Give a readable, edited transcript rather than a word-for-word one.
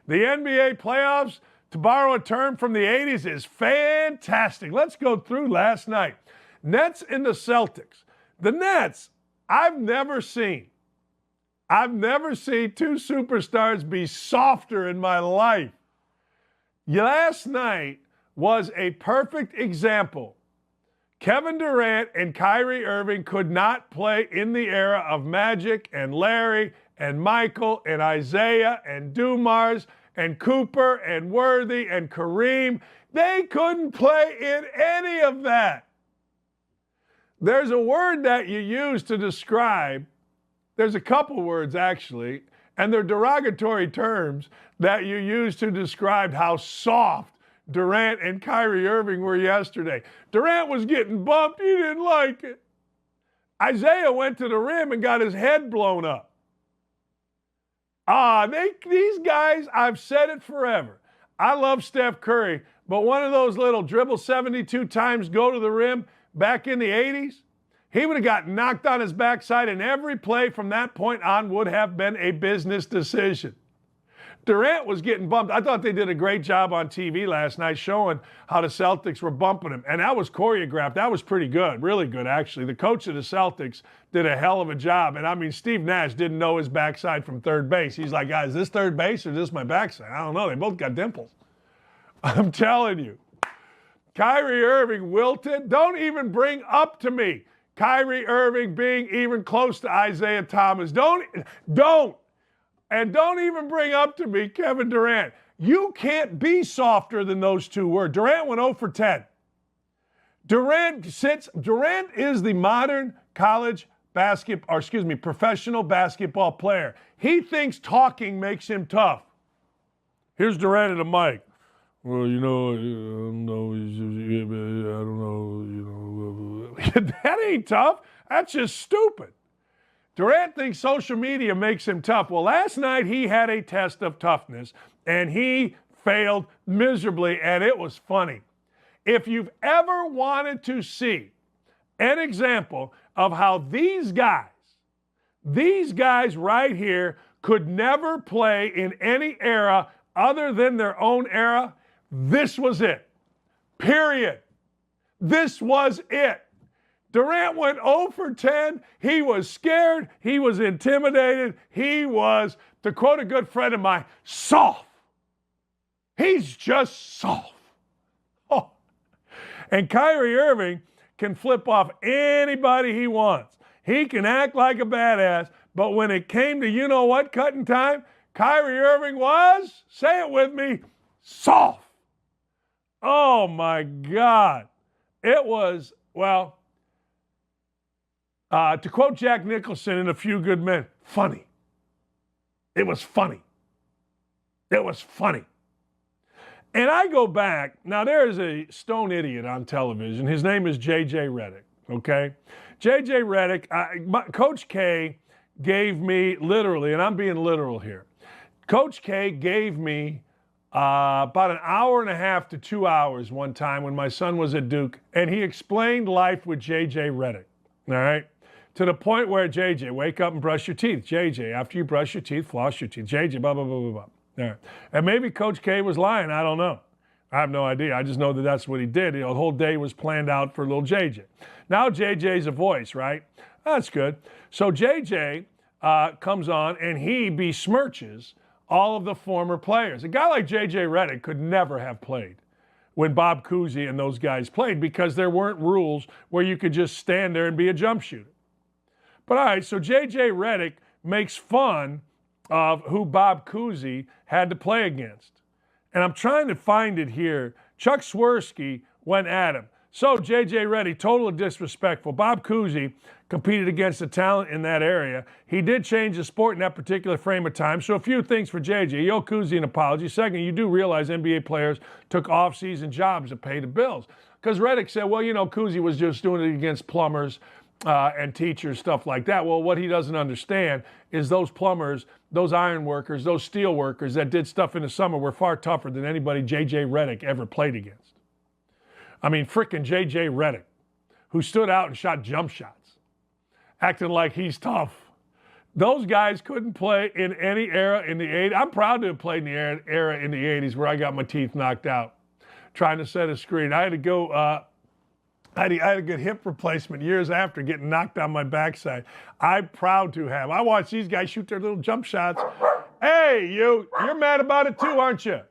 The NBA playoffs, to borrow a term from the 80s, is fantastic. Let's go through last night. Nets and the Celtics. The Nets, I've never seen two superstars be softer in my life. Last night was a perfect example. Kevin Durant and Kyrie Irving could not play in the era of Magic and Larry and Michael and Isaiah and Dumars and Cooper and Worthy and Kareem. They couldn't play in any of that. There's a word that you use to describe, there's a couple words actually, and they're derogatory terms that you use to describe how soft Durant and Kyrie Irving were yesterday. Durant was getting bumped. He didn't like it. Isaiah went to the rim and got his head blown up. These guys, I've said it forever. I love Steph Curry, but one of those little dribble 72 times, go to the rim back in the 80s, he would have gotten knocked on his backside, and every play from that point on would have been a business decision. Durant was getting bumped. I thought they did a great job on TV last night showing how the Celtics were bumping him. And that was choreographed. That was pretty good, really good, actually. The coach of the Celtics did a hell of a job. And, I mean, Steve Nash didn't know his backside from third base. He's like, guys, is this third base or is this my backside? I don't know. They both got dimples. I'm telling you. Kyrie Irving wilted. Don't even bring up to me Kyrie Irving being even close to Isaiah Thomas. Don't. And don't even bring up to me Kevin Durant. You can't be softer than those two were. Durant went 0 for 10. Durant is the modern professional basketball player. He thinks talking makes him tough. Here's Durant at the mic. Well, I don't know. That ain't tough. That's just stupid. Durant thinks social media makes him tough. Well, last night he had a test of toughness, and he failed miserably, and it was funny. If you've ever wanted to see an example of how these guys right here could never play in any era other than their own era, this was it. Period. This was it. Durant went 0 for 10. He was scared. He was intimidated. He was, to quote a good friend of mine, soft. He's just soft. Oh. And Kyrie Irving can flip off anybody he wants. He can act like a badass, but when it came to you-know-what cutting time, Kyrie Irving was, say it with me, soft. Oh, my God. It was, well, to quote Jack Nicholson in A Few Good Men, funny. It was funny. It was funny. And I go back, now there is a stone idiot on television. His name is J.J. Redick, okay? J.J. Redick, Coach K gave me literally, and I'm being literal here, Coach K gave me about an hour and a half to 2 hours one time when my son was at Duke, and he explained life with J.J. Redick, all right? To the point where, JJ, wake up and brush your teeth. JJ, after you brush your teeth, floss your teeth. JJ, blah, blah, blah, blah, blah. All right. And maybe Coach K was lying. I don't know. I have no idea. I just know that that's what he did. The whole day was planned out for little JJ. Now JJ's a voice, right? That's good. So JJ comes on and he besmirches all of the former players. A guy like JJ Redick could never have played when Bob Cousy and those guys played because there weren't rules where you could just stand there and be a jump shooter. But all right, so J.J. Redick makes fun of who Bob Cousy had to play against. And I'm trying to find it here. Chuck Swirsky went at him. So J.J. Redick, totally disrespectful. Bob Cousy competed against the talent in that area. He did change the sport in that particular frame of time. So a few things for J.J. You owe Cousy an apology. Second, you do realize NBA players took off-season jobs to pay the bills. Because Redick said, well, Cousy was just doing it against plumbers and teachers, stuff like that. Well, what he doesn't understand is those plumbers, those iron workers, those steel workers that did stuff in the summer were far tougher than anybody J.J. Redick ever played against. I mean, frickin' J.J. Redick, who stood out and shot jump shots, acting like he's tough. Those guys couldn't play in any era in the 80s. I'm proud to have played in the era in the 80s where I got my teeth knocked out trying to set a screen. I had to go, I had a good hip replacement years after getting knocked on my backside. I'm proud to have. I watch these guys shoot their little jump shots. Hey, you're mad about it too, aren't you?